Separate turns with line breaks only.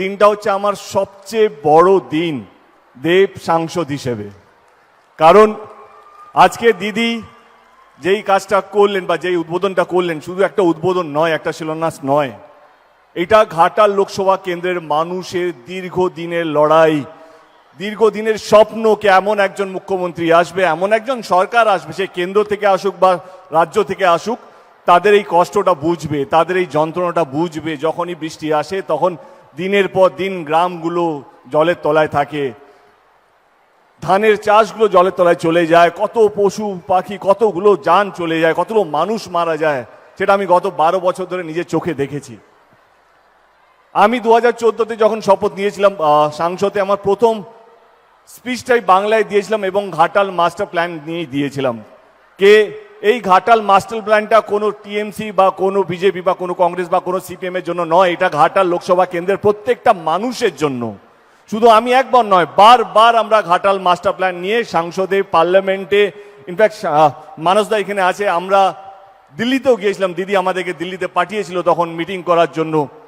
দিনটা হচ্ছে আমার সবচেয়ে বড় দিন দেব সাংসদ হিসেবে। কারণ আজকে দিদি যেই কাজটা করলেন বা যেই উদ্বোধনটা করলেন, শুধু একটা উদ্বোধন নয়, একটা শিলান্যাস নয়, এটা ঘাটাল লোকসভা কেন্দ্রের মানুষের দীর্ঘদিনের লড়াই, দীর্ঘদিনের স্বপ্নকে এমন একজন মুখ্যমন্ত্রী আসবে, এমন একজন সরকার আসবে, সে কেন্দ্র থেকে আসুক বা রাজ্য থেকে আসুক, তাদের এই কষ্টটা বুঝবে, তাদের এই যন্ত্রণাটা বুঝবে। যখনই বৃষ্টি আসে তখন দিনের পর দিন গ্রামগুলো জলের তলায় থাকে, ধানের চাষগুলো জলের তলায় চলে যায়, কত পশু পাখি, কতগুলো যান চলে যায়, কতগুলো মানুষ মারা যায়, সেটা আমি গত 12 বছর ধরে নিজের চোখে দেখেছি। আমি 2014-তে যখন শপথ নিয়েছিলাম সাংসদে, আমার প্রথম স্পিচটাই বাংলায় দিয়েছিলাম এবং ঘাটাল মাস্টার প্ল্যান নিয়েই দিয়েছিলাম। এই ঘাটাল মাস্টার প্ল্যানটা কোনো টিএমসি বা কোনো বিজেপি বা কোনো কংগ্রেস বা কোনো সিপিএম এর জন্য নয়, এটা ঘাটাল লোকসভা কেন্দ্রের প্রত্যেকটা মানুষের জন্য। শুধু আমি একবার নয়, বারবার আমরা ঘাটাল মাস্টার প্ল্যান নিয়ে সংসদে, পার্লামেন্টে, ইনফ্যাক্ট মানসদা এখানে আছে, আমরা দিল্লিতেও গিয়েছিলাম, দিদি আমাদেরকে দিল্লিতে পাঠিয়েছিল তখন মিটিং করার জন্য।